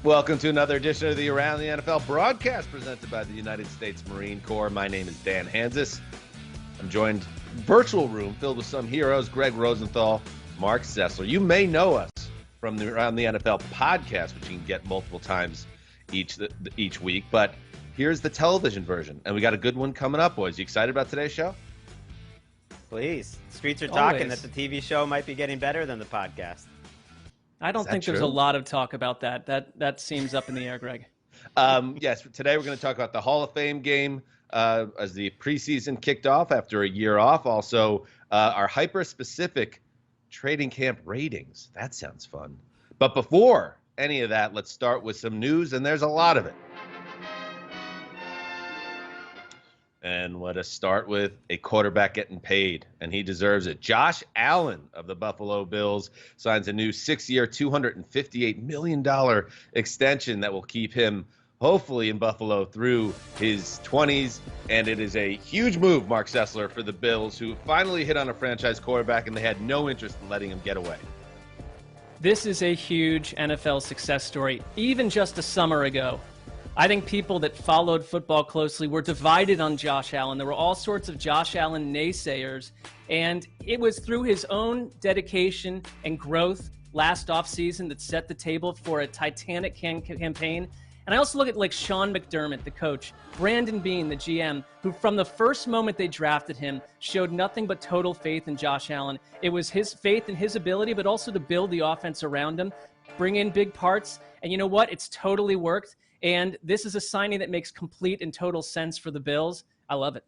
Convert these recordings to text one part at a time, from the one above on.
Welcome to another edition of the Around the NFL broadcast presented by the United States Marine Corps. My name is Dan Hansis. I'm joined virtual room filled with some heroes, Greg Rosenthal, Mark Sessler. You may know us from the Around the NFL podcast, which you can get multiple times each week. But here's the television version, and we got a good one coming up, boys. You excited about today's show? Please. Streets are talking that the TV show might be getting better than the podcast. I don't think there's a lot of talk about that. That seems up in the air, Greg. Yes, today we're going to talk about the Hall of Fame game as the preseason kicked off after a year off. Also, our hyper-specific trading camp ratings. That sounds fun. But before any of that, let's start with some news, and there's a lot of it. And let us start with a quarterback getting paid, and he deserves it. Josh Allen of the Buffalo Bills signs a new 6-year, $258 million extension that will keep him hopefully in Buffalo through his 20s. And it is a huge move, Mark Sessler, for the Bills, who finally hit on a franchise quarterback, and they had no interest in letting him get away. This is a huge NFL success story. Even just a summer ago, I think people that followed football closely were divided on Josh Allen. There were all sorts of Josh Allen naysayers, and it was through his own dedication and growth last offseason that set the table for a titanic campaign. And I also look at like Sean McDermott, the coach, Brandon Beane, the GM, who from the first moment they drafted him showed nothing but total faith in Josh Allen. It was his faith in his ability, but also to build the offense around him, bring in big parts. And you know what? It's totally worked. And this is a signing that makes complete and total sense for the Bills. I love it.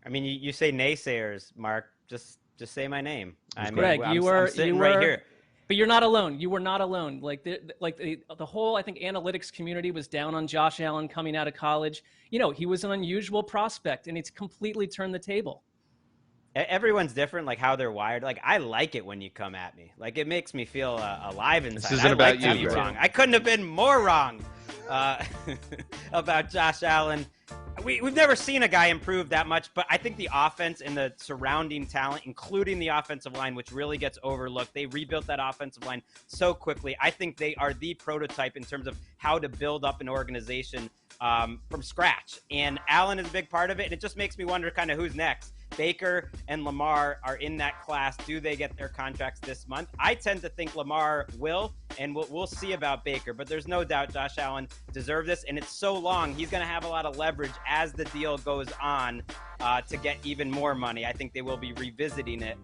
I mean, you say naysayers, Mark. Just say my name. Greg, I'm sitting right here. But you're not alone. You were not alone. The whole, I think, analytics community was down on Josh Allen coming out of college. You know, he was an unusual prospect, and it's completely turned the table. Everyone's different, like how they're wired. Like, I like it when you come at me. Like, it makes me feel alive inside. This isn't about you, right? Wrong. I couldn't have been more wrong about Josh Allen. We've never seen a guy improve that much, but I think the offense and the surrounding talent, including the offensive line, which really gets overlooked, they rebuilt that offensive line so quickly. I think they are the prototype in terms of how to build up an organization from scratch. And Allen is a big part of it, and it just makes me wonder kind of who's next. Baker and Lamar are in that class. Do they get their contracts this month? I tend to think Lamar will, and we'll see about Baker. But there's no doubt Josh Allen deserves this, and it's so long. He's going to have a lot of leverage as the deal goes on to get even more money. I think they will be revisiting it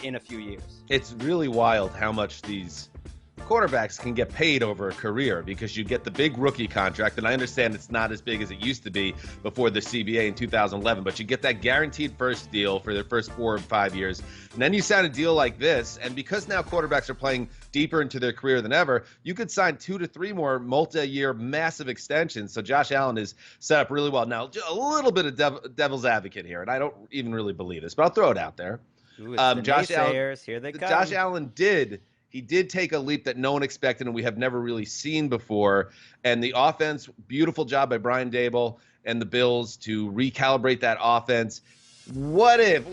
in a few years. It's really wild how much these quarterbacks can get paid over a career, because you get the big rookie contract, and I understand it's not as big as it used to be before the CBA in 2011, but you get that guaranteed first deal for their first 4 or 5 years, and then you sign a deal like this, and because now quarterbacks are playing deeper into their career than ever, you could sign 2 to 3 more multi-year massive extensions. So Josh Allen is set up really well. Now, a little bit of devil's advocate here, and I don't even really believe this, but I'll throw it out there. Josh Allen, here they come. Josh Allen did take a leap that no one expected and we have never really seen before. And the offense, beautiful job by Brian Daboll and the Bills to recalibrate that offense. What if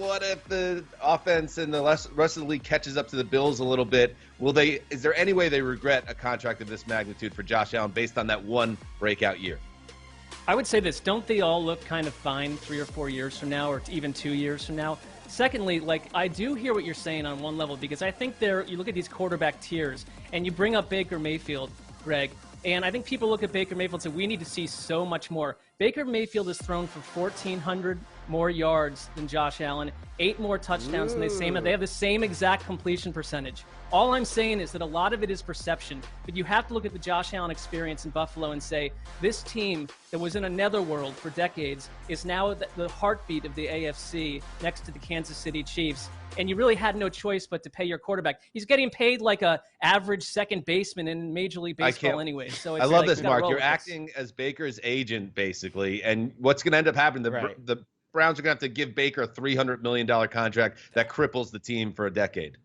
the offense and the rest of the league catches up to the Bills a little bit? Is there any way they regret a contract of this magnitude for Josh Allen based on that one breakout year? I would say this. Don't they all look kind of fine 3 or 4 years from now, or even 2 years from now? Secondly, I do hear what you're saying on one level, because I think you look at these quarterback tiers, and you bring up Baker Mayfield, Greg, and I think people look at Baker Mayfield and say, we need to see so much more. Baker Mayfield is thrown for 1,400 more yards than Josh Allen, 8 more touchdowns than they have the same exact completion percentage. All I'm saying is that a lot of it is perception, but you have to look at the Josh Allen experience in Buffalo and say, this team that was in a netherworld for decades is now the heartbeat of the AFC next to the Kansas City Chiefs, and you really had no choice but to pay your quarterback. He's getting paid like a average second baseman in Major League Baseball anyway. So I love this, Mark. You're acting as Baker's agent, basically, and what's going to end up happening, the Browns are going to have to give Baker a $300 million contract that cripples the team for a decade.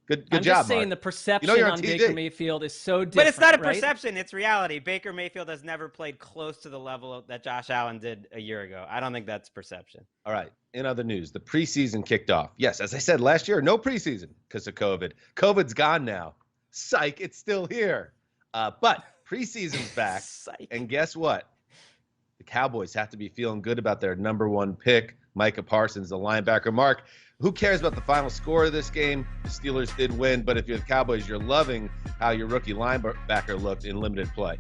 Good job, I'm just saying, Mark. The perception on Baker Mayfield is so different. But it's not a right? perception. It's reality. Baker Mayfield has never played close to the level that Josh Allen did a year ago. I don't think that's perception. All right. In other news, the preseason kicked off. Yes, as I said last year, no preseason because of COVID. COVID's gone now. Psych, it's still here. But preseason's back. Psych. And guess what? The Cowboys have to be feeling good about their number 1 pick, Micah Parsons, the linebacker. Mark, who cares about the final score of this game? The Steelers did win, but if you're the Cowboys, you're loving how your rookie linebacker looked in limited play.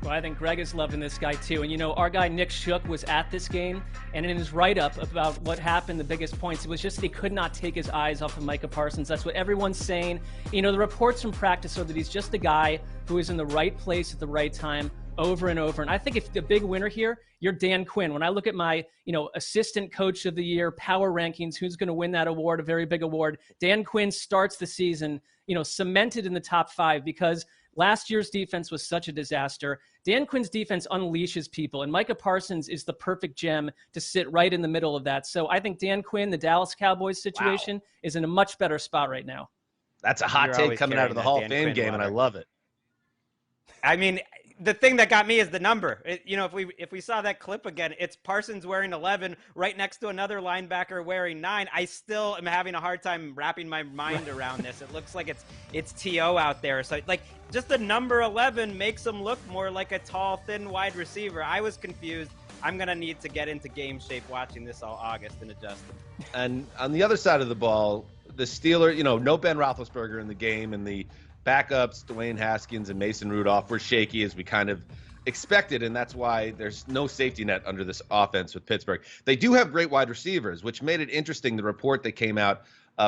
Well, I think Greg is loving this guy too. And our guy Nick Shook was at this game, and in his write-up about what happened, the biggest points, it was just that he could not take his eyes off of Micah Parsons. That's what everyone's saying. The reports from practice are that he's just a guy who is in the right place at the right time over and over. And I think if the big winner here, you're Dan Quinn. When I look at my, assistant coach of the year, power rankings, who's going to win that award, a very big award, Dan Quinn starts the season, cemented in the top 5 because last year's defense was such a disaster. Dan Quinn's defense unleashes people, and Micah Parsons is the perfect gem to sit right in the middle of that. So I think Dan Quinn, the Dallas Cowboys situation, is in a much better spot right now. That's a hot take coming out of the Hall of Fame game, and I love it. I mean, the thing that got me is the number. If we saw that clip again, it's Parsons wearing 11 right next to another linebacker wearing 9. I still am having a hard time wrapping my mind around this. It looks like it's T.O. out there. So, just the number 11 makes him look more like a tall, thin wide receiver. I was confused. I'm going to need to get into game shape watching this all August and adjusting. And on the other side of the ball, the Steelers, no Ben Roethlisberger in the game, and the backups, Dwayne Haskins and Mason Rudolph, were shaky as we kind of expected, and that's why there's no safety net under this offense with Pittsburgh. They do have great wide receivers, which made it interesting, the report that came out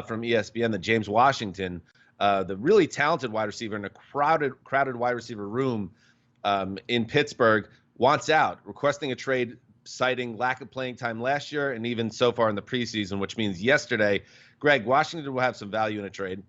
from ESPN that James Washington, the really talented wide receiver in a crowded wide receiver room in Pittsburgh, wants out, requesting a trade, citing lack of playing time last year and even so far in the preseason, which means yesterday, Greg, Washington will have some value in a trade.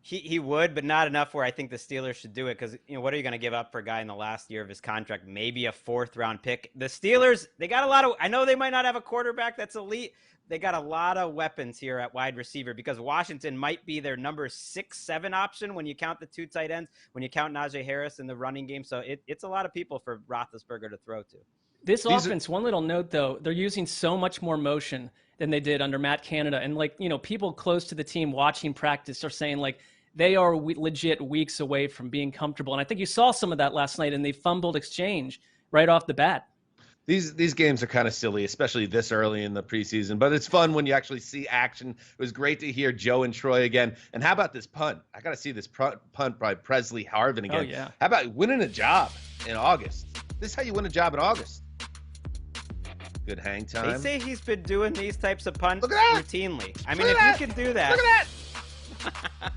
He would, but not enough where I think the Steelers should do it because, what are you going to give up for a guy in the last year of his contract? Maybe a 4th-round pick. The Steelers, they got a lot of – I know they might not have a quarterback that's elite. They got a lot of weapons here at wide receiver because Washington might be their number 6, 7 option when you count the 2 tight ends, when you count Najee Harris in the running game. So it's a lot of people for Roethlisberger to throw to. This offense, one little note, though, they're using so much more motion than they did under Matt Canada. And, people close to the team watching practice are saying, they are legit weeks away from being comfortable. And I think you saw some of that last night in the fumbled exchange right off the bat. These games are kind of silly, especially this early in the preseason, but it's fun when you actually see action. It was great to hear Joe and Troy again. And how about this punt? I got to see this punt by Presley Harvin again. Oh, yeah. How about winning a job in August? This is how you win a job in August. Good hang time. They say he's been doing these types of punts routinely. I mean, if you can do that. Look at that.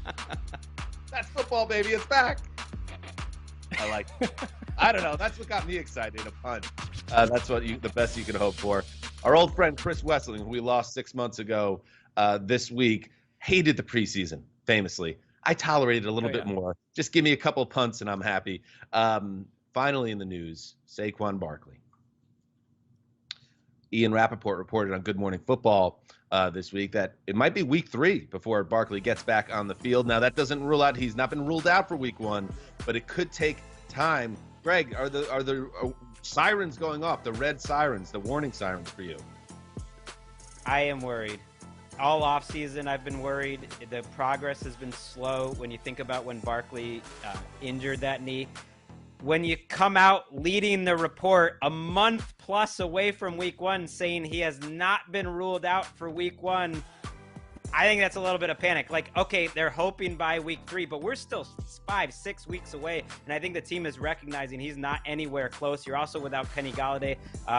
That's football, baby. It's back. I like it. I don't know. That's what got me excited. A punt. That's the best you can hope for. Our old friend Chris Wessling, who we lost 6 months ago this week, hated the preseason, famously. I tolerated it a little bit more. Just give me a couple punts and I'm happy. Finally in the news, Saquon Barkley. Ian Rappaport reported on Good Morning Football this week that it might be week 3 before Barkley gets back on the field. Now, that doesn't rule out he's not been ruled out for week 1, but it could take time. Greg, are the sirens going off, the red sirens, the warning sirens for you? I am worried. All offseason, I've been worried. The progress has been slow when you think about when Barkley injured that knee. When you come out leading the report a month plus away from week 1 saying he has not been ruled out for week 1, I think that's a little bit of panic. Okay, they're hoping by week 3, but we're still 5-6 weeks away, and I think the team is recognizing he's not anywhere close. You're also without Kenny Golladay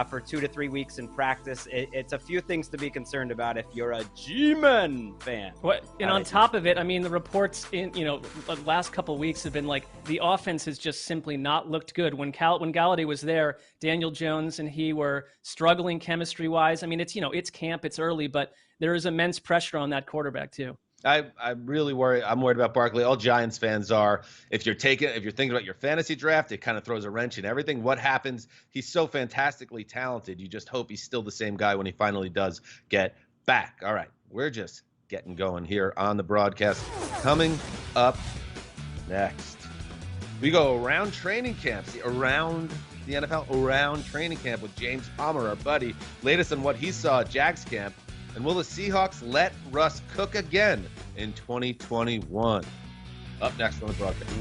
for 2 to 3 weeks in practice. It's a few things to be concerned about if you're a G-Men fan. And on top of it, I mean, the reports in the last couple of weeks have been the offense has just simply not looked good. When Golladay was there, Daniel Jones and he were struggling chemistry-wise. I mean, it's camp, it's early, but there is immense pressure on that quarterback too. I really worry. I'm worried about Barkley. All Giants fans are. If you're thinking about your fantasy draft, it kind of throws a wrench in everything. What happens? He's so fantastically talented. You just hope he's still the same guy when he finally does get back. All right, we're just getting going here on the broadcast. Coming up next, we go around training camps, around the NFL, around training camp with James Palmer, our buddy. Latest on what he saw at Jags camp. And will the Seahawks let Russ cook again in 2021? Up next on the broadcast.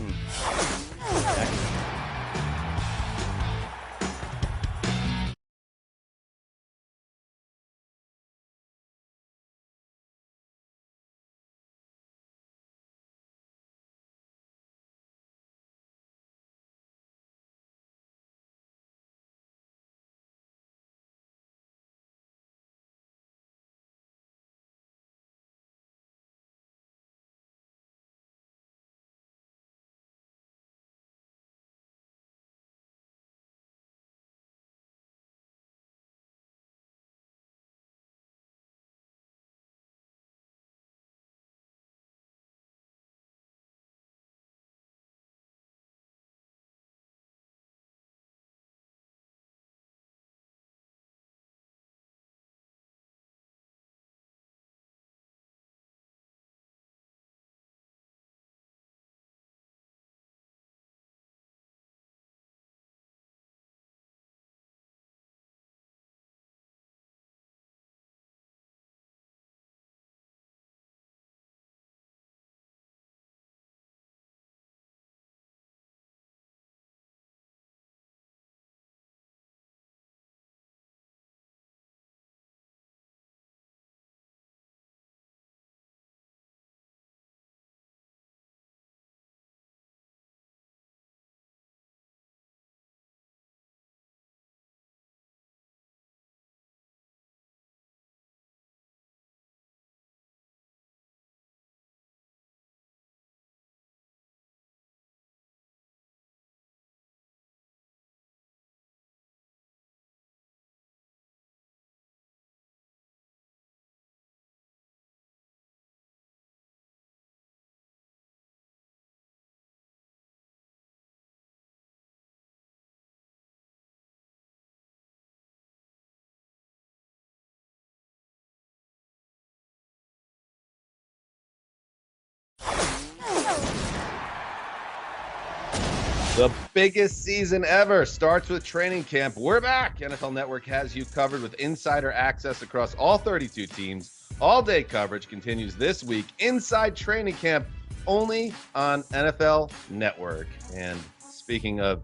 The biggest season ever starts with training camp. We're back. NFL Network has you covered with insider access across all 32 teams. All-day coverage continues this week inside training camp only on NFL Network. And speaking of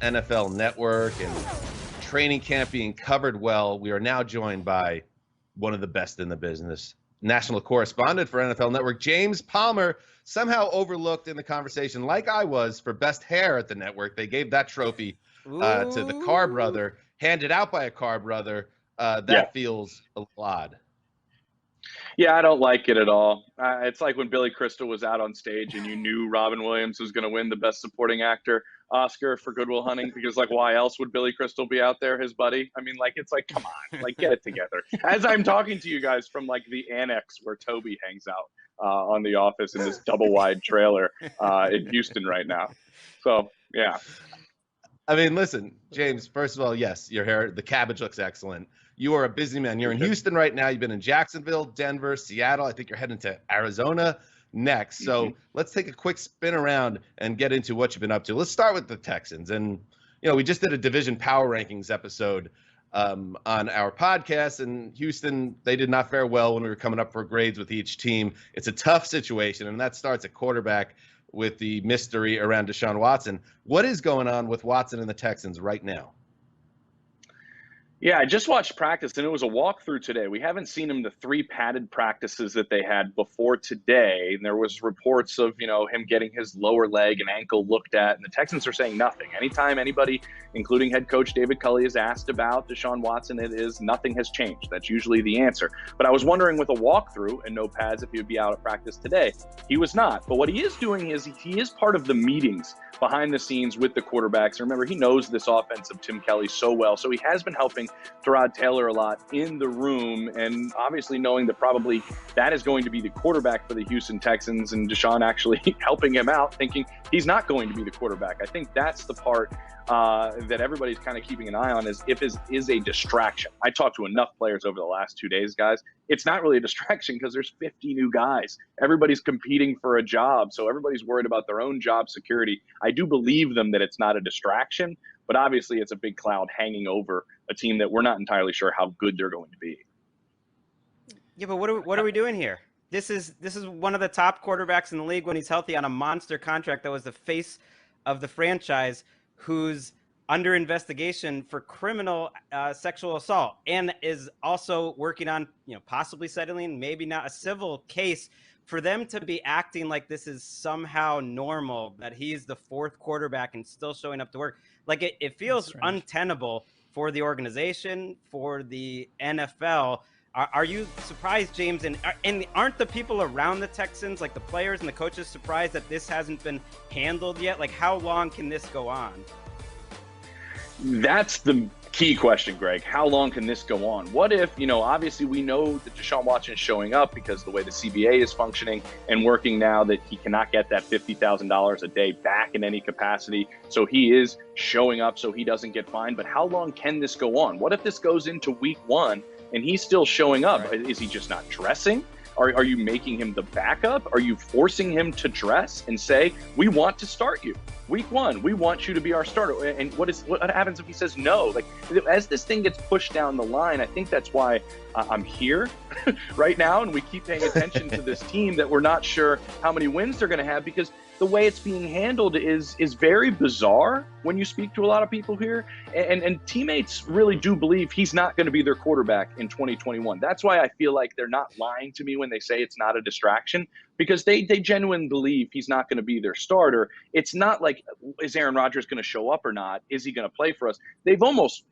NFL Network and training camp being covered well, we are now joined by one of the best in the business, national correspondent for NFL Network, James Palmer, somehow overlooked in the conversation like I was for best hair at the network. They gave that trophy to the Carr brother, handed out by a Carr brother. That feels a little odd. Yeah, I don't like it at all. It's like when Billy Crystal was out on stage and you knew Robin Williams was going to win the Best Supporting Actor Oscar for Good Will Hunting, because, like, why else would Billy Crystal be out there, his buddy? I mean, like, it's like, come on, like, get it together. As I'm talking to you guys from, like, the annex where Toby hangs out on The Office in this double-wide trailer in Houston right now. So, yeah. I mean, listen, James, first of all, yes, your hair, the cabbage looks excellent. You are a busy man. You're in Houston right now. You've been in Jacksonville, Denver, Seattle. I think you're heading to Arizona next. So let's take a quick spin around and get into what you've been up to. Let's start with the Texans. And, you know, we just did a division power rankings episode on our podcast, and Houston, they did not fare well when we were coming up for grades with each team. It's a tough situation, and that starts at quarterback with the mystery around Deshaun Watson. What is going on with Watson and the Texans right now? Yeah, I just watched practice, and it was a walkthrough today. We haven't seen him the 3 padded practices that they had before today. And there was reports of, you know, him getting his lower leg and ankle looked at, and the Texans are saying nothing. Anytime anybody, including head coach David Culley, is asked about Deshaun Watson, it is nothing has changed. That's usually the answer. But I was wondering with a walkthrough and no pads if he would be out at practice today. He was not. But what he is doing is he is part of the meetings behind the scenes with the quarterbacks. Remember, he knows this offense of Tim Kelly so well. So he has been helping Tyrod Taylor a lot in the room, and obviously knowing that probably that is going to be the quarterback for the Houston Texans, and Deshaun actually helping him out, thinking he's not going to be the quarterback. I think that's the part that everybody's kind of keeping an eye on, is if it is a distraction. I talked to enough players over the last 2 days, guys. It's not really a distraction because there's 50 new guys. Everybody's competing for a job, so everybody's worried about their own job security. I do believe them that it's not a distraction, but obviously it's a big cloud hanging over a team that we're not entirely sure how good they're going to be. Yeah, but what are we doing here? This is one of the top quarterbacks in the league when he's healthy on a monster contract that was the face of the franchise, who's under investigation for criminal sexual assault, and is also working on, you know, possibly settling, maybe not, a civil case. For them to be acting like this is somehow normal, that he's the 4th quarterback and still showing up to work, like it feels untenable for the organization, for the NFL. Are you surprised, James? And aren't the people around the Texans, like the players and the coaches, surprised that this hasn't been handled yet? Like, how long can this go on? That's the key question, Greg. How long can this go on? What if, you know, obviously we know that Deshaun Watson is showing up because of the way the CBA is functioning and working now, that he cannot get that $50,000 a day back in any capacity. So he is showing up so he doesn't get fined. But how long can this go on? What if this goes into week 1 and he's still showing up? Right. Is he just not dressing? Are you making him the backup? Are you forcing him to dress and say, we want to start you week 1, we want you to be our starter? And what happens if he says no? Like, as this thing gets pushed down the line, I think that's why I'm here right now, and we keep paying attention to this team that we're not sure how many wins they're going to have, because the way it's being handled is very bizarre when you speak to a lot of people here. And teammates really do believe he's not going to be their quarterback in 2021. That's why I feel like they're not lying to me when they say it's not a distraction, because they genuinely believe he's not going to be their starter. It's not like, is Aaron Rodgers going to show up or not? Is he going to play for us?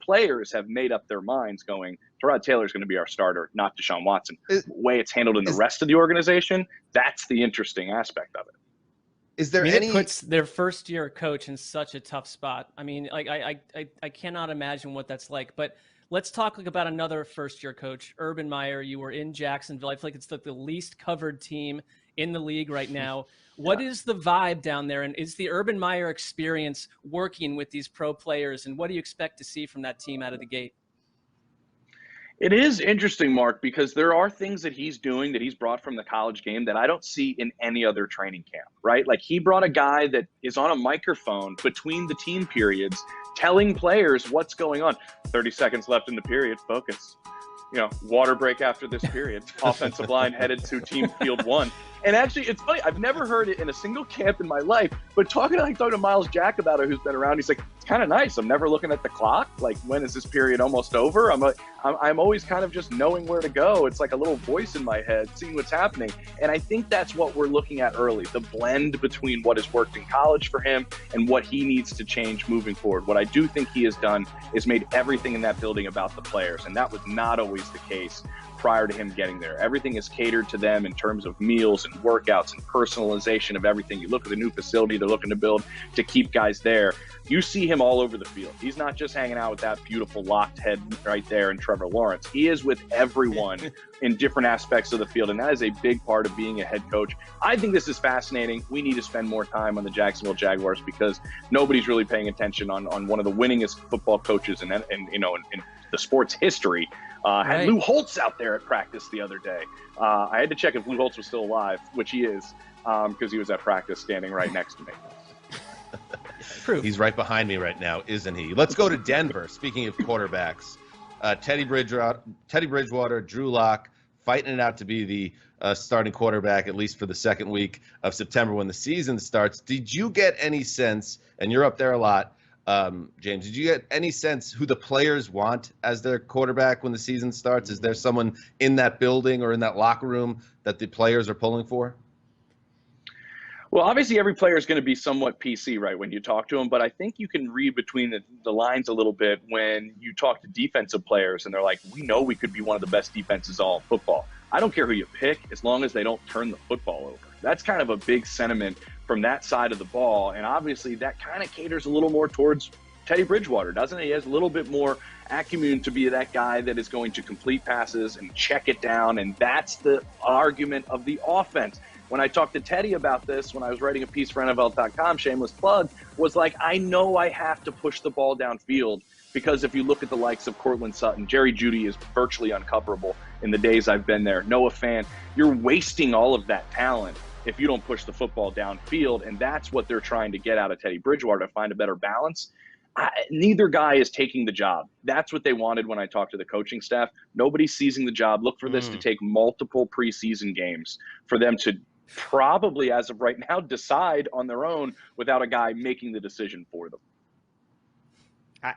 Players have made up their minds going, Tyrod Taylor is going to be our starter, not Deshaun Watson. The way it's handled in the rest of the organization, that's the interesting aspect of it. Is there It puts their first-year coach in such a tough spot. I mean, like I cannot imagine what that's like. But let's talk about another first-year coach, Urban Meyer. You were in Jacksonville. I feel like it's like the least covered team in the league right now. What is the vibe down there, and is the Urban Meyer experience working with these pro players? And what do you expect to see from that team out of the gate? It is interesting, Mark, because there are things that he's doing that he's brought from the college game that I don't see in any other training camp, right? Like he brought a guy that is on a microphone between the team periods telling players what's going on. 30 seconds left in the period, focus. Water break after this period. Offensive line headed to team field 1. And actually, it's funny. I've never heard it in a single camp in my life. But talking to Miles Jack about it, who's been around, he's like, it's kind of nice. I'm never looking at the clock. Like, when is this period almost over? I'm always kind of just knowing where to go. It's like a little voice in my head, seeing what's happening. And I think that's what we're looking at early, the blend between what has worked in college for him and what he needs to change moving forward. What I do think he has done is made everything in that building about the players. And that was not always the case prior to him getting there. Everything is catered to them in terms of meals and workouts and personalization of everything. You look at the new facility they're looking to build to keep guys there. You see him all over the field. He's not just hanging out with that beautiful locked head right there in Trevor Lawrence. He is with everyone in different aspects of the field, and that is a big part of being a head coach. I think this is fascinating. We need to spend more time on the Jacksonville Jaguars because nobody's really paying attention on one of the winningest football coaches in the sports history. Had Lou Holtz out there at practice the other day. I had to check if Lou Holtz was still alive, which he is, because he was at practice standing right next to me. Proof. He's right behind me right now, isn't he? Let's go to Denver. Speaking of quarterbacks, Teddy Bridgewater, Drew Lock, fighting it out to be the starting quarterback, at least for the second week of September when the season starts. Did you get any sense, and you're up there a lot, James, did you get any sense who the players want as their quarterback when the season starts? Is there someone in that building or in that locker room that the players are pulling for? Well, obviously every player is going to be somewhat PC, right, when you talk to them, but I think you can read between the lines a little bit when you talk to defensive players and they're like, we know we could be one of the best defenses all in football. I don't care who you pick as long as they don't turn the football over. That's kind of a big sentiment from that side of the ball, and obviously that kind of caters a little more towards Teddy Bridgewater, doesn't it? He has a little bit more acumen to be that guy that is going to complete passes and check it down, and that's the argument of the offense. When I talked to Teddy about this, when I was writing a piece for NFL.com, shameless plug, was like, I know I have to push the ball downfield because if you look at the likes of Cortland Sutton, Jerry Jeudy is virtually uncoverable in the days I've been there. Noah Fant, you're wasting all of that talent if you don't push the football downfield, and that's what they're trying to get out of Teddy Bridgewater, to find a better balance. Neither guy is taking the job. That's what they wanted when I talked to the coaching staff. Nobody's seizing the job. Look for this to take multiple preseason games for them to probably, as of right now, decide on their own without a guy making the decision for them.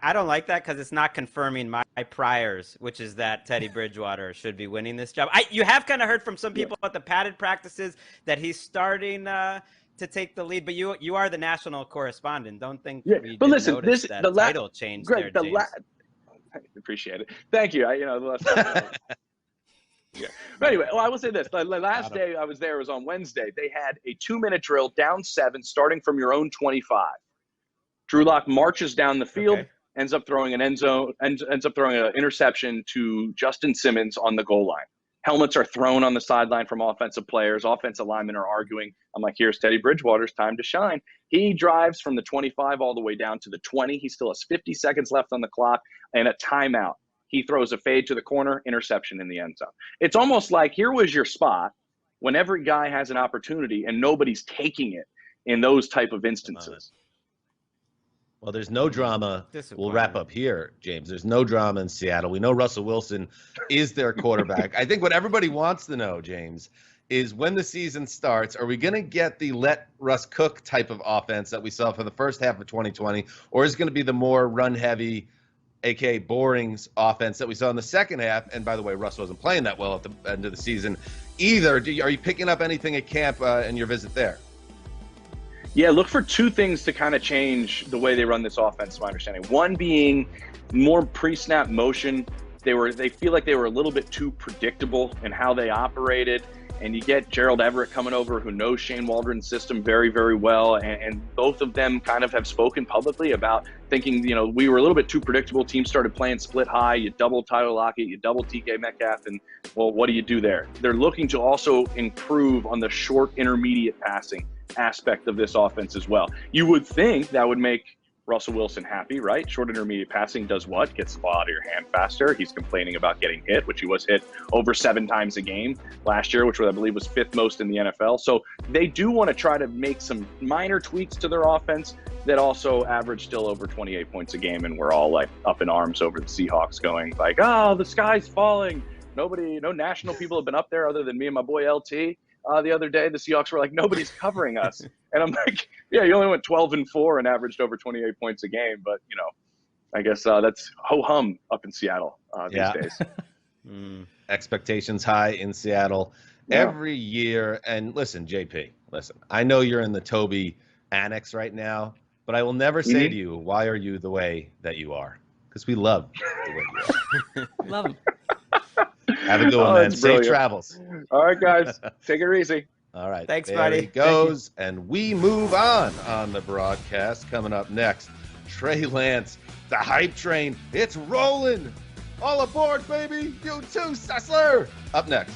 I don't like that because it's not confirming my priors, which is that Teddy Bridgewater should be winning this job. You have kind of heard from some people at the padded practices that he's starting to take the lead, but you are the national correspondent. Don't think we but listen, notice that title change Greg, there, James. I appreciate it. Thank you. Yeah. But anyway, I will say this. The last day I was there was on Wednesday. They had a 2-minute drill down 7, starting from your own 25. Drew Lock marches down the field, ends up throwing an ends up throwing an interception to Justin Simmons on the goal line. Helmets are thrown on the sideline from offensive players. Offensive linemen are arguing. I'm like, here's Teddy Bridgewater's time to shine. He drives from the 25 all the way down to the 20. He still has 50 seconds left on the clock and a timeout. He throws a fade to the corner, interception in the end zone. It's almost like here was your spot when every guy has an opportunity and nobody's taking it in those type of instances. Well, there's no drama. We'll wrap up here, James. There's no drama in Seattle. We know Russell Wilson is their quarterback. I think what everybody wants to know, James, is when the season starts, are we going to get the let Russ cook type of offense that we saw for the first half of 2020, or is it going to be the more run-heavy, a.k.a. boring offense that we saw in the second half? And by the way, Russ wasn't playing that well at the end of the season either. Are you picking up anything at camp in your visit there? Yeah, look for two things to kind of change the way they run this offense, to my understanding. One being more pre-snap motion. They feel like they were a little bit too predictable in how they operated. And you get Gerald Everett coming over, who knows Shane Waldron's system very, very well. And both of them kind of have spoken publicly about thinking, we were a little bit too predictable. Teams started playing split high. You double Tyler Lockett, you double TK Metcalf, and, well, what do you do there? They're looking to also improve on the short intermediate passing aspect of this offense as well. You would think that would make Russell Wilson happy, right? Short intermediate passing does what? Gets the ball out of your hand faster. He's complaining about getting hit, which he was hit over 7 times a game last year, which I believe was 5th most in the NFL. So they do want to try to make some minor tweaks to their offense that also average still over 28 points a game. And we're all like up in arms over the Seahawks going like, oh, the sky's falling. No national people have been up there other than me and my boy LT. The other day, the Seahawks were like, nobody's covering us. And I'm like, yeah, you only went 12-4 and averaged over 28 points a game. But, I guess that's ho-hum up in Seattle these days. Expectations high in Seattle every year. And listen, JP, I know you're in the Toby annex right now, but I will never say to you, why are you the way that you are? Because we love the way you are. Love him. Have a good one, man. Safe travels. All right, guys. Take it easy. All right. Thanks, there buddy. He goes. And we move on the broadcast. Coming up next, Trey Lance, the hype train. It's rolling. All aboard, baby. You too, Sessler. Up next.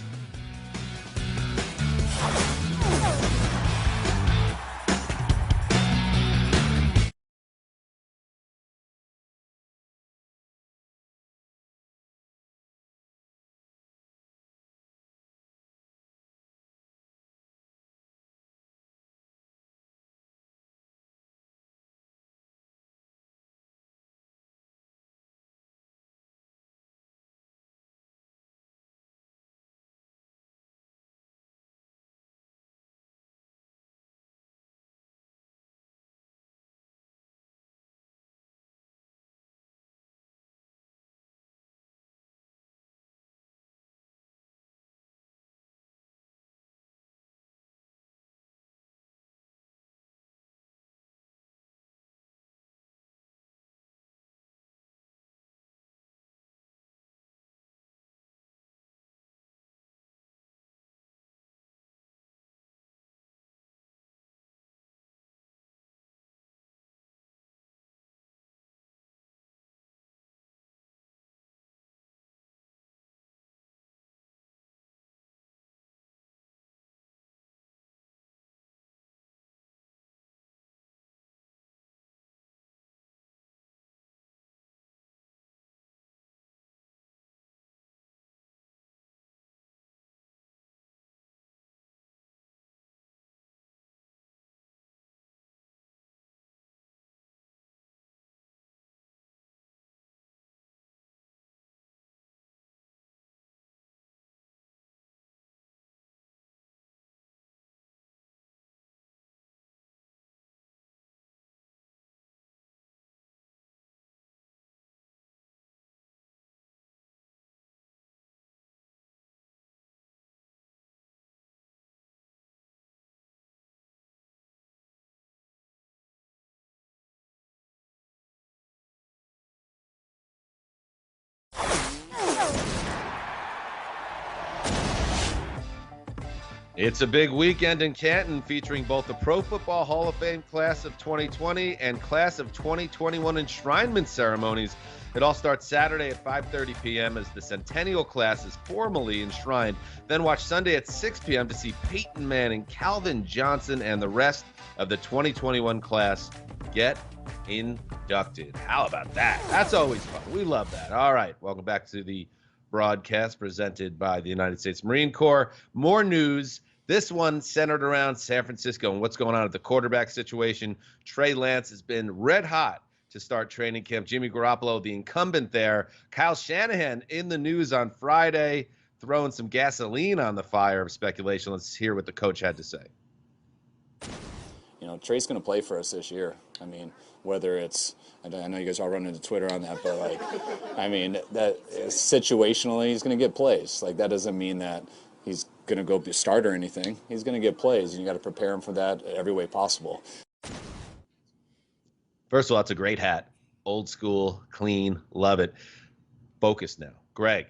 It's a big weekend in Canton featuring both the Pro Football Hall of Fame class of 2020 and class of 2021 enshrinement ceremonies. It all starts Saturday at 5:30 p.m. as the Centennial class is formally enshrined. Then watch Sunday at 6 p.m. to see Peyton Manning, Calvin Johnson, and the rest of the 2021 class get inducted. How about that? That's always fun. We love that. All right, welcome back to the broadcast presented by the United States Marine Corps. More news. This one centered around San Francisco and what's going on at the quarterback situation. Trey Lance has been red hot to start training camp. Jimmy Garoppolo, the incumbent there. Kyle Shanahan in the news on Friday, throwing some gasoline on the fire of speculation. Let's hear what the coach had to say. Trey's going to play for us this year. I mean, whether it's, I know you guys all run into Twitter on that, but that situationally, he's going to get plays. That doesn't mean that he's going to go be a starter or anything. He's going to get plays, and you got to prepare him for that every way possible. First of all, it's a great hat. Old school, clean, love it. Focused now. Greg,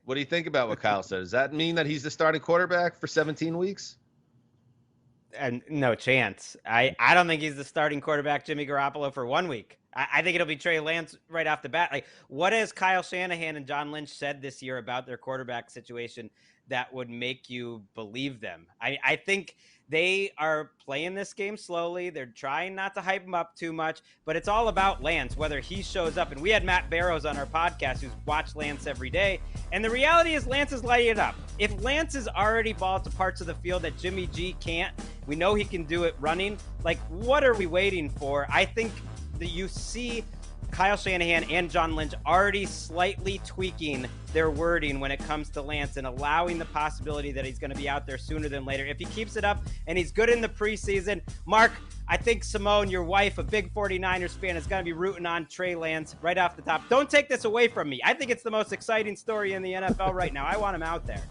what do you think about what Kyle said? Does that mean that he's the starting quarterback for 17 weeks? And no chance. I don't think he's the starting quarterback, Jimmy Garoppolo, for 1 week. I think it'll be Trey Lance right off the bat. What has Kyle Shanahan and John Lynch said this year about their quarterback situation that would make you believe them? I think They are playing this game slowly. They're trying not to hype him up too much, but it's all about Lance, whether he shows up. And we had Matt Barrows on our podcast who's watched Lance every day. And the reality is Lance is lighting it up. If Lance is already balled to parts of the field that Jimmy G can't, we know he can do it running. Like, what are we waiting for? I think that you see Kyle Shanahan and John Lynch already slightly tweaking their wording when it comes to Lance and allowing the possibility that he's going to be out there sooner than later. If he keeps it up and he's good in the preseason, Mark, I think Simone, your wife, a big 49ers fan, is going to be rooting on Trey Lance right off the top. Don't take this away from me. I think it's the most exciting story in the NFL right now. I want him out there.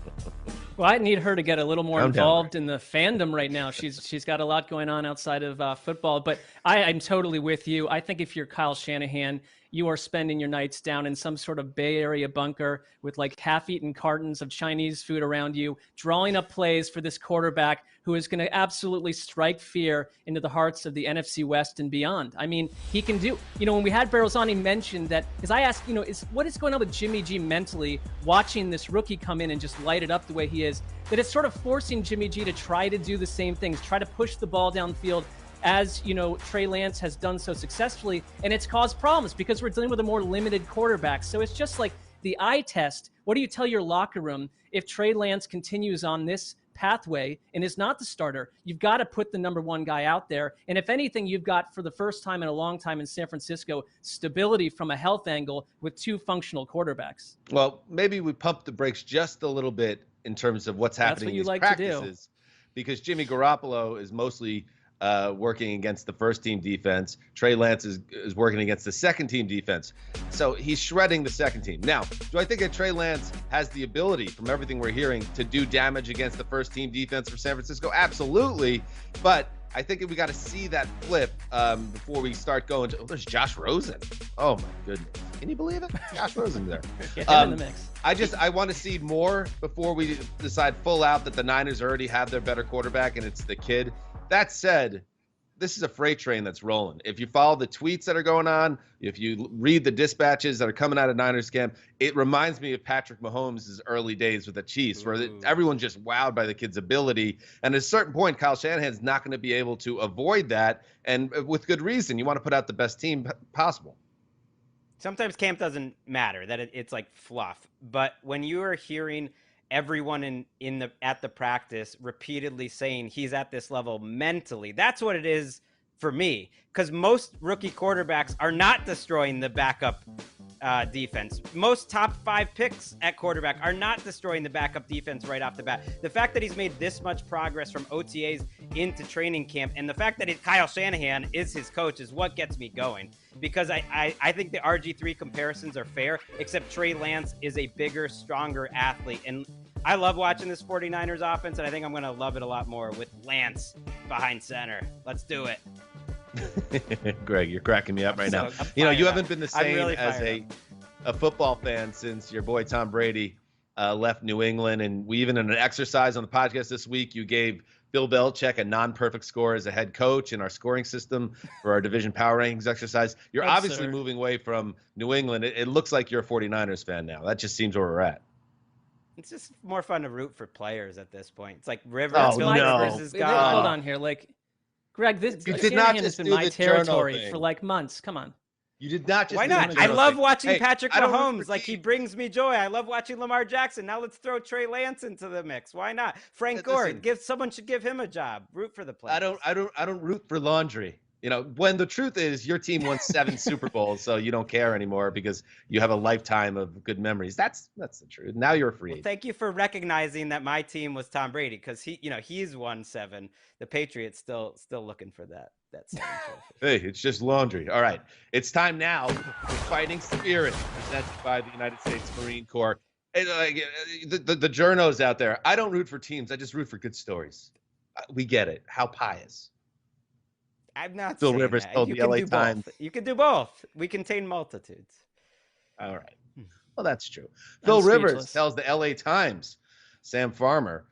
Well, I need her to get a little more involved in the fandom right now. She's got a lot going on outside of football, but I'm totally with you. I think if you're Kyle Shanahan, you are spending your nights down in some sort of Bay Area bunker with like half-eaten cartons of Chinese food around you, drawing up plays for this quarterback who is going to absolutely strike fear into the hearts of the NFC West and beyond. I mean, he can do, when we had Barrows on, he mentioned that, because I asked, what is going on with Jimmy G mentally watching this rookie come in and just light it up the way he is, that it's sort of forcing Jimmy G to try to do the same things, try to push the ball downfield, as Trey Lance has done so successfully, and it's caused problems because we're dealing with a more limited quarterback. So it's just like the eye test. What do you tell your locker room if Trey Lance continues on this pathway and is not the starter? You've got to put the number one guy out there. And if anything, you've got, for the first time in a long time in San Francisco, stability from a health angle with two functional quarterbacks. Well, maybe we pump the brakes just a little bit in terms of what's happening in these practices, because Jimmy Garoppolo is mostly working against the first-team defense. Trey Lance is working against the second-team defense. So he's shredding the second team. Now, do I think that Trey Lance has the ability, from everything we're hearing, to do damage against the first-team defense for San Francisco? Absolutely. But I think we got to see that flip before we start going to, there's Josh Rosen. Oh, my goodness. Can you believe it? Josh Rosen there. Get him in the mix. I want to see more before we decide full out that the Niners already have their better quarterback and it's the kid. That said, this is a freight train that's rolling. If you follow the tweets that are going on, if you read the dispatches that are coming out of Niners camp, it reminds me of Patrick Mahomes' early days with the Chiefs, where everyone's just wowed by the kid's ability. And at a certain point, Kyle Shanahan's not going to be able to avoid that. And with good reason, you want to put out the best team possible. Sometimes camp doesn't matter, that it's like fluff. But when you are hearing everyone at the practice repeatedly saying he's at this level mentally, that's what it is for me. Because most rookie quarterbacks are not destroying the backup defense. Most top 5 picks at quarterback are not destroying the backup defense right off the bat. The fact that he's made this much progress from OTAs into training camp, and the fact that Kyle Shanahan is his coach, is what gets me going. Because I think the RG3 comparisons are fair, except Trey Lance is a bigger, stronger athlete. And I love watching this 49ers offense, and I think I'm going to love it a lot more with Lance behind center. Let's do it. Greg, you're cracking me up right now. You haven't been the same really as a football fan since your boy Tom Brady left New England. And we even, in an exercise on the podcast this week, you gave Bill Belichick a non-perfect score as a head coach in our scoring system for our division power rankings exercise. You're obviously moving away from New England. It looks like you're a 49ers fan now. That just seems where we're at. It's just more fun to root for players at this point. It's like Rivers, Rivers is gone. Hold on here. Greg, Shanahan has been my territory for months. Come on. You did not just. Why not? I love watching Patrick Mahomes. He brings me joy. I love watching Lamar Jackson. Now let's throw Trey Lance into the mix. Why not? Frank Gore. Someone should give him a job. Root for the players. I don't root for laundry. When the truth is your team won 7 Super Bowls, so you don't care anymore because you have a lifetime of good memories. That's the truth. Now you're a free agent. Thank you for recognizing that my team was Tom Brady, because he's won 7. The Patriots still looking for that 7 trophy. Hey, it's just laundry. All right, it's time now for Fighting Spirit, presented by the United States Marine Corps. And, the journos out there, I don't root for teams. I just root for good stories. We get it. How pious. I'm not Phil saying Rivers that. told the LA Times. You can do both. We contain multitudes. All right. Well, that's true. Phil Rivers tells the LA Times, Sam Farmer,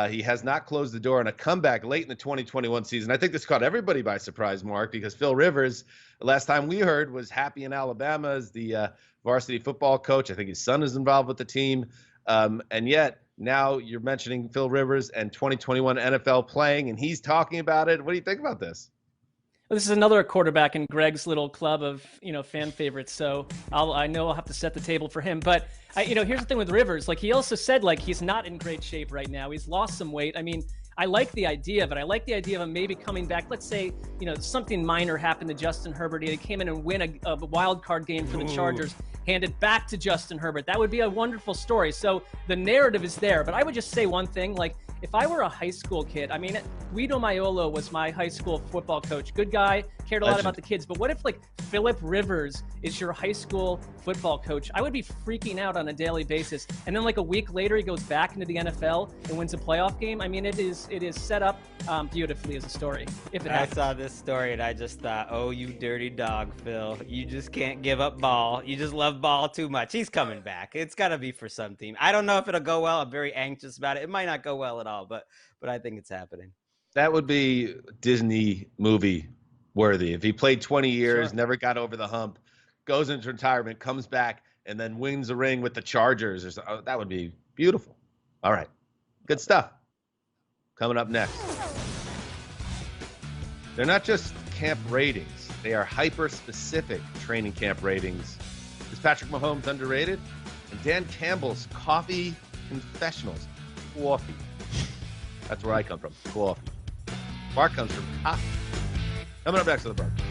he has not closed the door on a comeback late in the 2021 season. I think this caught everybody by surprise, Mark, because Phil Rivers, the last time we heard, was happy in Alabama as the varsity football coach. I think his son is involved with the team. And yet Now you're mentioning Phil Rivers and 2021 NFL playing, and he's talking about it. What do you think about this? Well, this is another quarterback in Greg's little club of, fan favorites. So I know I'll have to set the table for him. But here's the thing with Rivers. Like, he also said, like, he's not in great shape right now. He's lost some weight. I mean, I like the idea, but I like the idea of him maybe coming back. Let's say, something minor happened to Justin Herbert. He came in and win a wild card game for the Chargers, hand it back to Justin Herbert. That would be a wonderful story. So the narrative is there. But I would just say one thing, like, if I were a high school kid, I mean, Guido Maiolo was my high school football coach. Good guy, cared a lot about the kids. But what if, like, Philip Rivers is your high school football coach? I would be freaking out on a daily basis. And then, like, a week later, he goes back into the NFL and wins a playoff game. I mean, it is set up beautifully as a story, if it happens. I saw this story and I just thought, oh, you dirty dog, Phil. You just can't give up ball. You just love ball too much. He's coming back. It's got to be for some team. I don't know if it'll go well. I'm very anxious about it. It might not go well at all, but I think it's happening. That would be Disney movie worthy. If he played 20 years, Sure. never got over the hump, goes into retirement, comes back, and then wins a ring with the Chargers, or something, that would be beautiful. All right. Good stuff. Coming up next. They're not just camp ratings. They are hyper-specific training camp ratings. Is Patrick Mahomes underrated? And Dan Campbell's coffee confessionals. Coffee. That's where I come from. Coffee. Mark comes from coffee. Coming up next on the broadcast.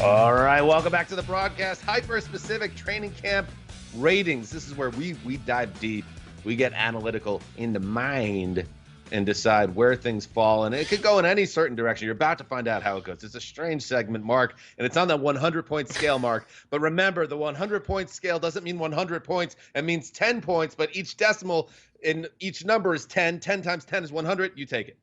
All right, welcome back to the broadcast. Hyper-specific training camp ratings. This is where we dive deep. We get analytical in the mind and decide where things fall. And it could go in any certain direction. You're about to find out how it goes. It's a strange segment, Mark, and it's on the 100-point scale, Mark. But remember, the 100-point scale doesn't mean 100 points. It means 10 points, but each decimal in each number is 10. 10 times 10 is 100. You take it.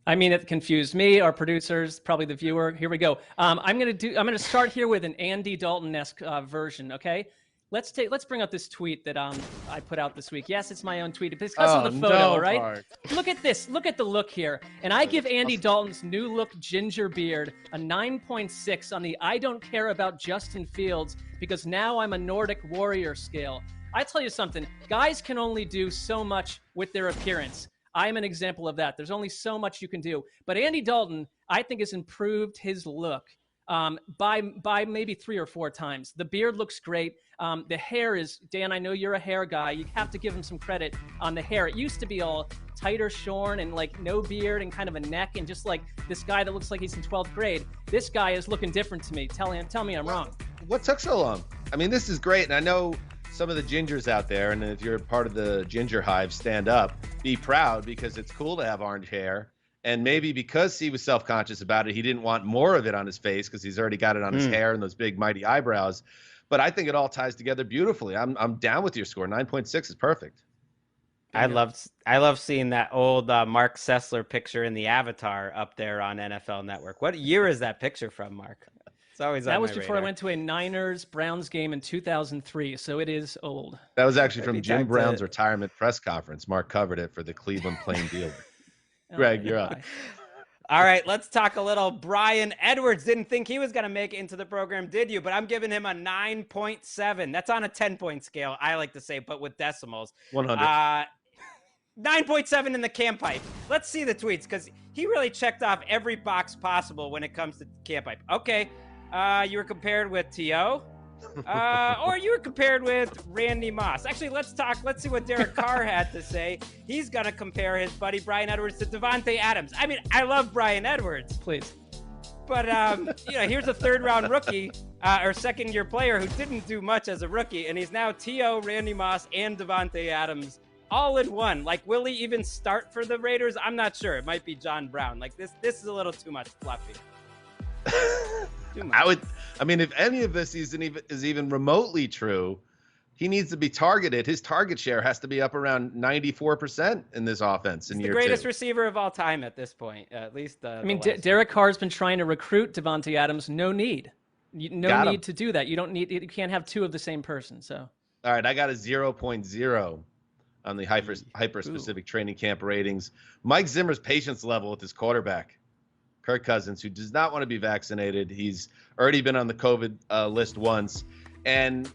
I mean, it confused me, our producers, probably the viewer. Here we go. I'm gonna start here with an Andy Dalton-esque version. Okay, let's bring up this tweet that I put out this week. Yes, it's my own tweet. It's because of the photo. All right. Mark. Look at this. Look at the look here. And I give Andy Dalton's new look ginger beard a 9.6 on the I don't care about Justin Fields because now I'm a Nordic warrior scale. I tell you something. Guys can only do so much with their appearance. I'm an example of that. There's only so much you can do. But Andy Dalton, I think, has improved his look by maybe 3 or 4 times. The beard looks great. The hair is, Dan, I know you're a hair guy. You have to give him some credit on the hair. It used to be all tighter shorn and like no beard and kind of a neck and just like this guy that looks like he's in 12th grade. This guy is looking different to me. Tell me I'm wrong. What took so long? I mean, this is great. And I know some of the gingers out there, and if you're part of the ginger hive, stand up, be proud, because it's cool to have orange hair. And maybe because he was self-conscious about it, he didn't want more of it on his face because he's already got it on his hair and those big mighty eyebrows. But I think it all ties together beautifully. I'm down with your score. 9.6 is perfect. I love seeing that old Mark Sessler picture in the avatar up there on NFL Network. What year is that picture from, Mark? It's always that on was my before radar. I went to a Niners-Browns game in 2003, so it is old. That was actually from Maybe Jim time to- Brown's retirement press conference. Mark covered it for the Cleveland Plain Dealer. Greg, you're up. All right, let's talk a little. Brian Edwards didn't think he was going to make it into the program, did you? But I'm giving him a 9.7. That's on a 10-point scale, I like to say, but with decimals. 100. 9.7 in the camp hype. Let's see the tweets, because he really checked off every box possible when it comes to camp hype. Okay, you were compared with T.O., or you were compared with Randy Moss. Actually, let's see what Derek Carr had to say. He's going to compare his buddy Brian Edwards to Devontae Adams. I mean, I love Brian Edwards. Please. But, here's a third-round rookie or second-year player who didn't do much as a rookie, and he's now T.O., Randy Moss, and Devontae Adams all in one. Like, will he even start for the Raiders? I'm not sure. It might be John Brown. Like, this is a little too much fluffy. I mean, if any of this is even remotely true, he needs to be targeted. His target share has to be up around 94% in this offense in He's year the greatest 2. receiver of all time at this point, at least. I mean, Derek Carr's been trying to recruit Devontae Adams. No need. No need to do that. You can't have 2 of the same person. So. All right, I got a 0.0 on the hyper-specific training camp ratings. Mike Zimmer's patience level with his quarterback, Kirk Cousins, who does not want to be vaccinated. He's already been on the COVID list once. And,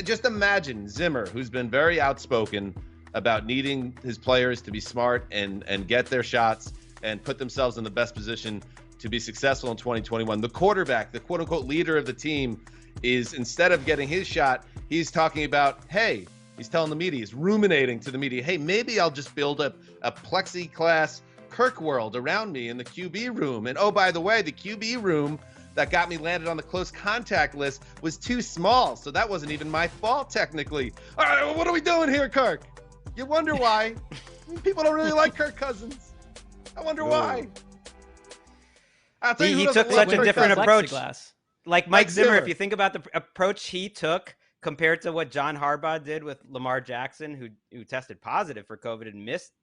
just imagine Zimmer, who's been very outspoken about needing his players to be smart and get their shots and put themselves in the best position to be successful in 2021. The quarterback, the quote-unquote leader of the team, is, instead of getting his shot, he's talking about, hey, he's telling the media, he's ruminating to the media, hey, maybe I'll just build up a plexiglass Kirk world around me in the QB room. And oh, by the way, the QB room that got me landed on the close contact list was too small. So that wasn't even my fault, technically. All right, what are we doing here, Kirk? You wonder why. People don't really like Kirk Cousins. I wonder why. He took such a different approach. Like Mike Zimmer, Zimmer, if you think about the approach he took compared to what John Harbaugh did with Lamar Jackson, who tested positive for COVID and missed,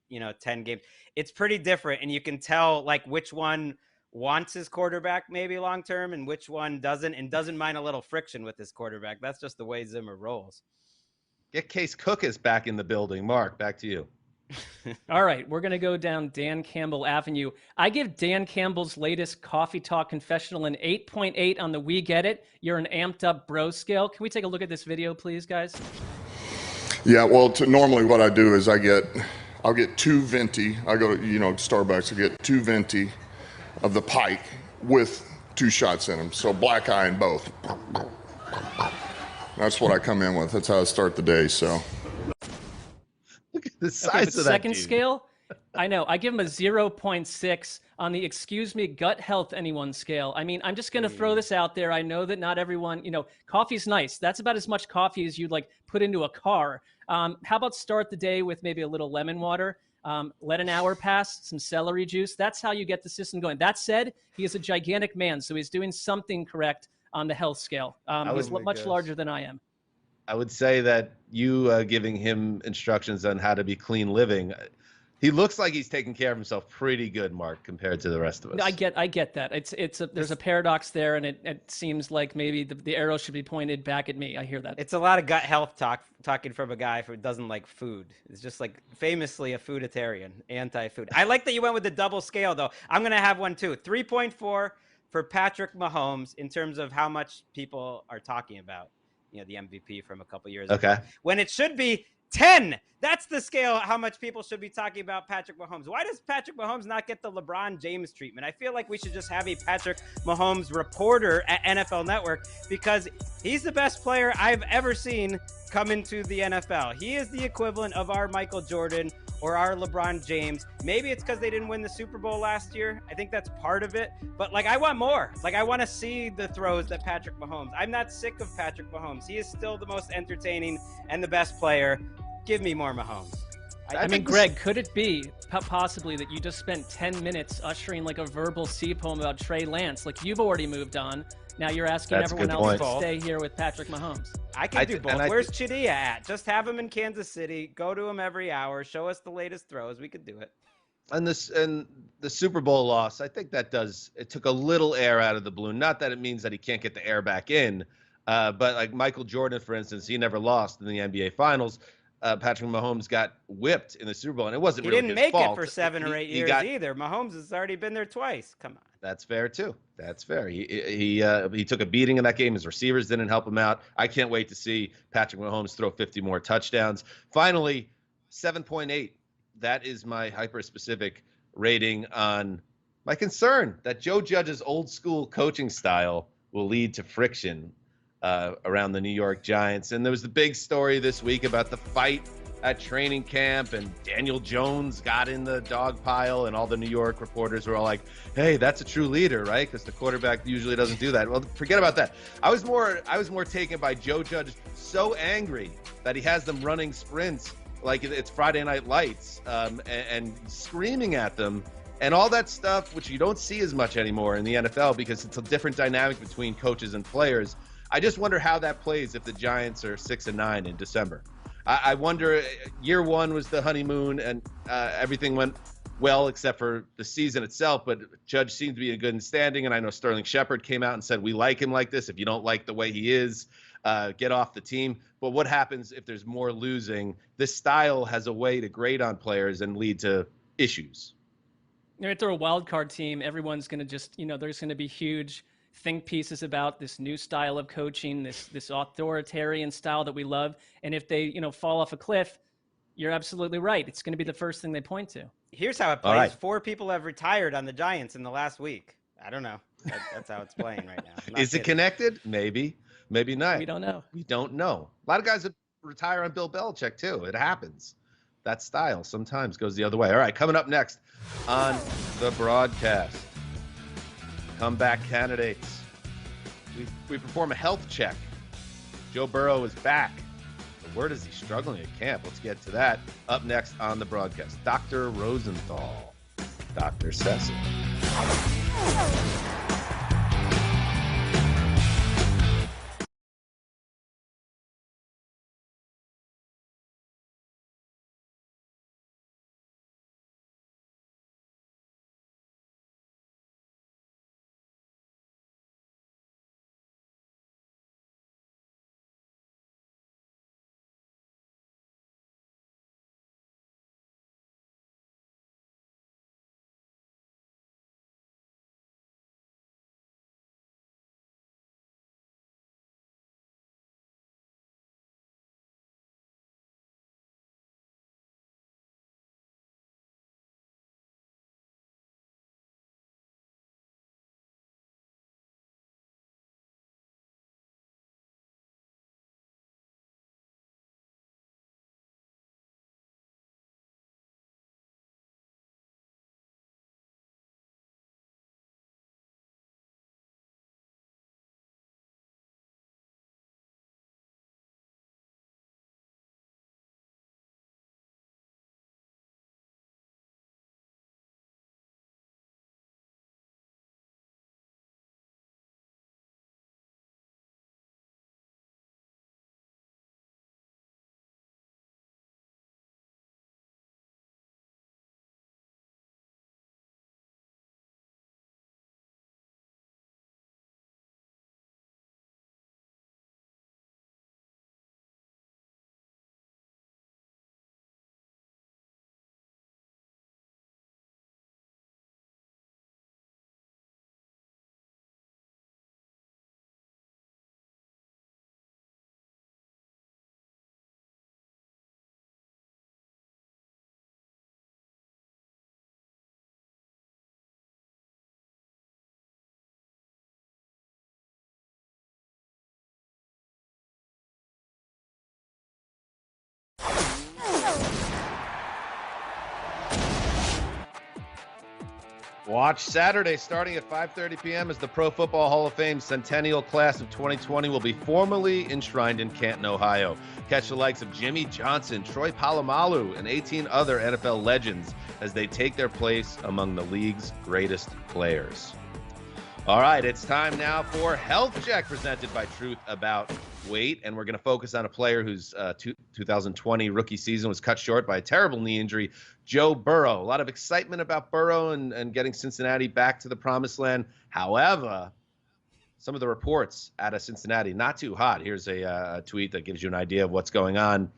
10 games, it's pretty different. And you can tell like which one wants his quarterback maybe long-term and which one doesn't, and doesn't mind a little friction with his quarterback. That's just the way Zimmer rolls. Get Case Cookus back in the building. Mark, back to you. All right, we're going to go down Dan Campbell Avenue. I give Dan Campbell's latest Coffee Talk confessional an 8.8 on the We Get It. You're an amped up bro scale. Can we take a look at this video, please, guys? Yeah, well, normally what I do is I'll get 2 venti. I go to, Starbucks, I get 2 venti of the Pike with 2 shots in them. So black eye in both. That's what I come in with. That's how I start the day, so. Look at the size of that second dude. scale, I know. I give him a 0.6 on the excuse me gut health anyone scale. I mean, I'm just going to throw this out there. I know that not everyone, coffee's nice. That's about as much coffee as you'd like put into a car. How about start the day with maybe a little lemon water? Let an hour pass, some celery juice. That's how you get the system going. That said, he is a gigantic man, so he's doing something correct on the health scale. He's much larger than I am. I would say that you giving him instructions on how to be clean living, he looks like he's taking care of himself pretty good, Mark, compared to the rest of us. I get that. There's a paradox there, and it seems like maybe the arrow should be pointed back at me. I hear that. It's a lot of gut health talking from a guy who doesn't like food. It's just like famously a fooditarian, anti-food. I like that you went with the double scale, though. I'm going to have one, too. 3.4 for Patrick Mahomes in terms of how much people are talking about, the MVP from a couple years ago. When it should be 10. That's the scale how much people should be talking about Patrick Mahomes. Why does Patrick Mahomes not get the LeBron James treatment? I feel like we should just have a Patrick Mahomes reporter at NFL Network because he's the best player I've ever seen come into the NFL. He is the equivalent of our Michael Jordan or our LeBron James. Maybe it's because they didn't win the Super Bowl last year. I think that's part of it. But, like, I want more. Like, I want to see the throws that Patrick Mahomes. I'm not sick of Patrick Mahomes. He is still the most entertaining and the best player. Give me more Mahomes. I mean, Greg, could it be possibly that you just spent 10 minutes ushering like a verbal sea poem about Trey Lance? Like, you've already moved on. Now you're asking everyone else to stay here with Patrick Mahomes. I can do both. Where's Chidilla at? Just have him in Kansas City. Go to him every hour. Show us the latest throws. We could do it. And the Super Bowl loss, I think it took a little air out of the balloon. Not that it means that he can't get the air back in, but like Michael Jordan, for instance, he never lost in the NBA Finals. Patrick Mahomes got whipped in the Super Bowl, and it wasn't really his fault. He didn't make it for 7 or 8 years either. Mahomes has already been there twice. Come on. That's fair too. That's fair. He took a beating in that game. His receivers didn't help him out. I can't wait to see Patrick Mahomes throw 50 more touchdowns. Finally, 7.8. That is my hyper-specific rating on my concern that Joe Judge's old school coaching style will lead to friction around the New York Giants. And there was the big story this week about the fight at training camp, and Daniel Jones got in the dog pile, and all the New York reporters were all like, hey, that's a true leader, right? Because the quarterback usually doesn't do that. Well, forget about that. I was more taken by Joe Judge so angry that he has them running sprints like it's Friday Night Lights and screaming at them and all that stuff, which you don't see as much anymore in the NFL because it's a different dynamic between coaches and players. I just wonder how that plays if the Giants are 6-9 in December. I wonder, year one was the honeymoon and everything went well except for the season itself, but Judge seemed to be in good standing. And I know Sterling Shepard came out and said, we like him like this. If you don't like the way he is, get off the team. But what happens if there's more losing? This style has a way to grate on players and lead to issues. If they're a wild card team, everyone's going to just, there's going to be huge think pieces about this new style of coaching, this authoritarian style that we love. And if they, fall off a cliff, you're absolutely right. It's going to be the first thing they point to. Here's how it plays. Right. 4 people have retired on the Giants in the last week. I don't know. That's how it's playing right now. Is it connected? Maybe. Maybe not. We don't know. We don't know. A lot of guys retire on Bill Belichick, too. It happens. That style sometimes goes the other way. All right, coming up next on the broadcast. Comeback candidates. We perform a health check. Joe Burrow is back. The word is he's struggling at camp. Let's get to that. Up next on the broadcast, Dr. Rosenthal. Dr. Sessom. Watch Saturday starting at 5:30 p.m. as the Pro Football Hall of Fame Centennial Class of 2020 will be formally enshrined in Canton, Ohio. Catch the likes of Jimmy Johnson, Troy Polamalu, and 18 other NFL legends as they take their place among the league's greatest players. All right, it's time now for Health Check presented by Truth About Weight, and we're going to focus on a player whose 2020 rookie season was cut short by a terrible knee injury, Joe Burrow. A lot of excitement about Burrow and getting Cincinnati back to the promised land. However, some of the reports out of Cincinnati, not too hot. Here's a tweet that gives you an idea of what's going on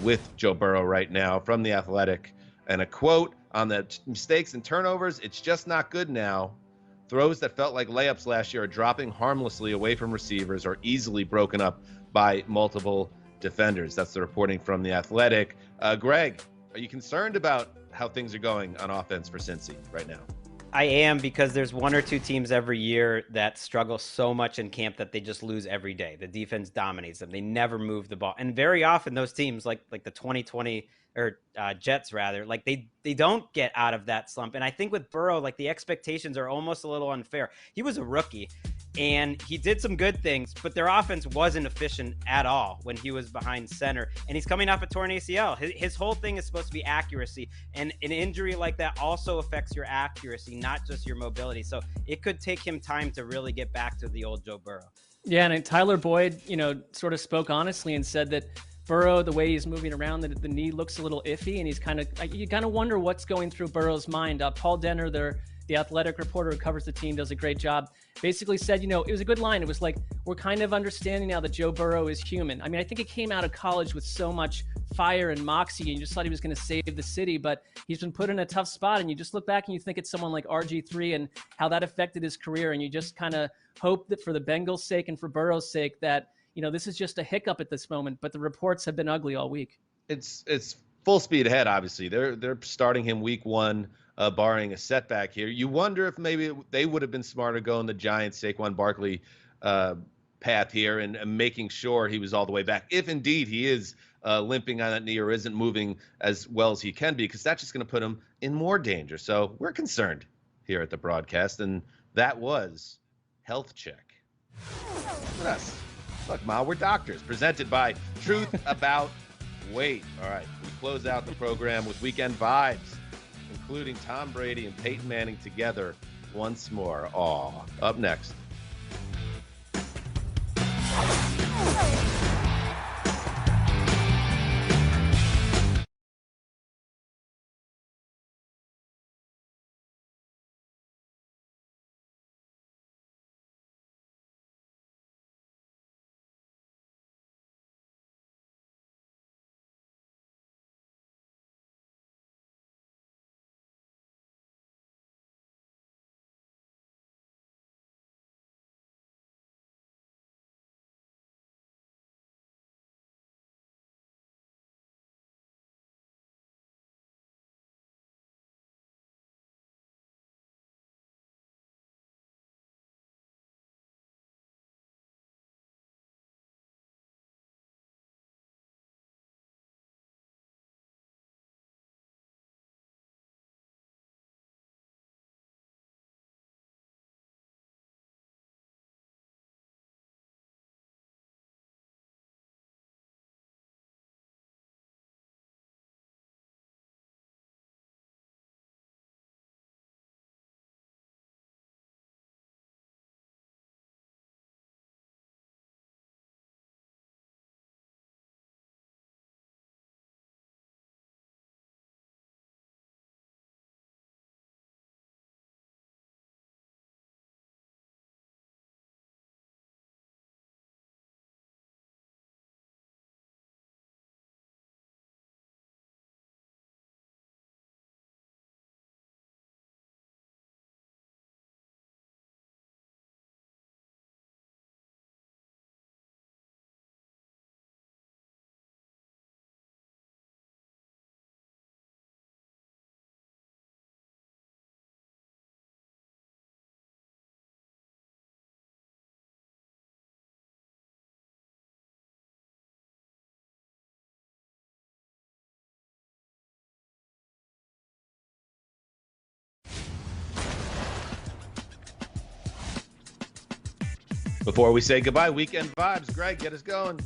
with Joe Burrow right now from The Athletic, and a quote on the mistakes and turnovers. It's just not good now. Throws that felt like layups last year are dropping harmlessly away from receivers or easily broken up by multiple defenders. That's the reporting from The Athletic. Greg, are you concerned about how things are going on offense for Cincy right now? I am, because there's one or two teams every year that struggle so much in camp that they just lose every day. The defense dominates them. They never move the ball. And very often those teams, like the 2020 or Jets rather, like they don't get out of that slump. And I think with Burrow, like the expectations are almost a little unfair. He was a rookie and he did some good things, but their offense wasn't efficient at all when he was behind center. And he's coming off a torn ACL. His whole thing is supposed to be accuracy. And an injury like that also affects your accuracy, not just your mobility. So it could take him time to really get back to the old Joe Burrow. Yeah, and Tyler Boyd, sort of spoke honestly and said that Burrow, the way he's moving around, the knee looks a little iffy, and you kind of wonder what's going through Burrow's mind. Paul Denner, the Athletic reporter who covers the team, does a great job. Basically said, it was a good line. It was like, we're kind of understanding now that Joe Burrow is human. I mean, I think he came out of college with so much fire and moxie, and you just thought he was going to save the city, but he's been put in a tough spot, and you just look back and you think it's someone like RG3 and how that affected his career, and you just kind of hope that for the Bengals' sake and for Burrow's sake that, this is just a hiccup at this moment, but the reports have been ugly all week. It's full speed ahead, obviously. They're starting him week one, barring a setback here. You wonder if maybe they would have been smarter going the Giants, Saquon Barkley path here and making sure he was all the way back, if indeed he is limping on that knee or isn't moving as well as he can be, because that's just going to put him in more danger. So we're concerned here at the broadcast, and that was Health Check. Look at us. Look, Ma, we're doctors. Presented by Truth About Weight. All right, we close out the program with weekend vibes, including Tom Brady and Peyton Manning together once more. Aw. Up next. Before we say goodbye, weekend vibes. Greg, get us going.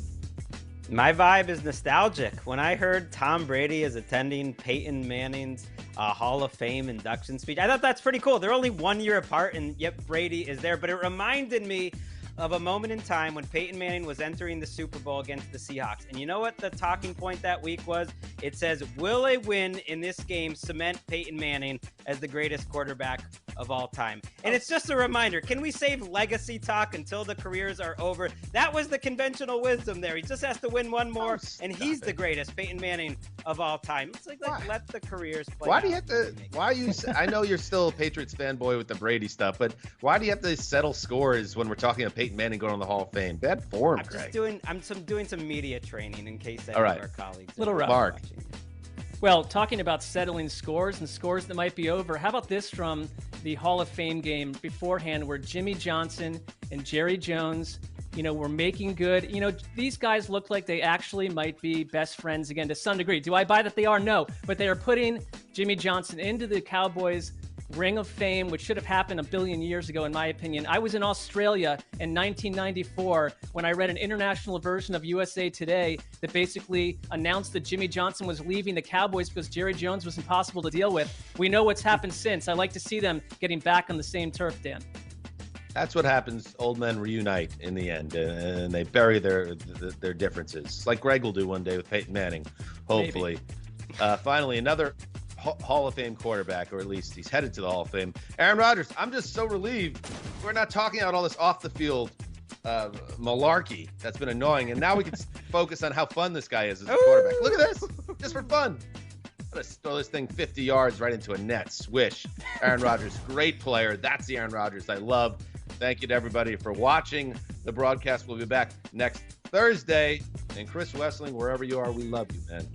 My vibe is nostalgic. When I heard Tom Brady is attending Peyton Manning's Hall of Fame induction speech, I thought that's pretty cool. They're only 1 year apart, and yet Brady is there. But it reminded me of a moment in time when Peyton Manning was entering the Super Bowl against the Seahawks. And you know what the talking point that week was? It says, will a win in this game cement Peyton Manning as the greatest quarterback of all time? And it's just a reminder, can we save legacy talk until the careers are over? That was the conventional wisdom there. He just has to win one more, and he's the greatest Peyton Manning of all time. It's like let the careers play. Why do you have to? Why are you? I know you're still a Patriots fanboy with the Brady stuff, but why do you have to settle scores when we're talking about Peyton Manning going on the Hall of Fame? Bad form, I'm Greg. just doing some media training in case any All of right. our colleagues Little rough. Mark. watching. Well, talking about settling scores and scores that might be over, how about this from the Hall of Fame game beforehand where Jimmy Johnson and Jerry Jones, were making good. These guys look like they actually might be best friends again to some degree. Do I buy that they are? No. But they are putting Jimmy Johnson into the Cowboys Ring of Fame, which should have happened a billion years ago, in my opinion. I was in Australia in 1994 when I read an international version of USA Today that basically announced that Jimmy Johnson was leaving the Cowboys because Jerry Jones was impossible to deal with. We know what's happened since. I like to see them getting back on the same turf, Dan. That's what happens. Old men reunite in the end, and they bury their differences, like Greg will do one day with Peyton Manning, hopefully. Finally, another Hall of Fame quarterback, or at least he's headed to the Hall of Fame. Aaron Rodgers. I'm just so relieved we're not talking about all this off the field malarkey that's been annoying, and now we can focus on how fun this guy is as a quarterback. Look at this, just for fun. Let's throw this thing 50 yards right into a net. Swish. Aaron Rodgers, great player. That's the Aaron Rodgers I love. Thank you to everybody for watching the broadcast. We'll be back next Thursday. And Chris Wessling, wherever you are, we love you, man.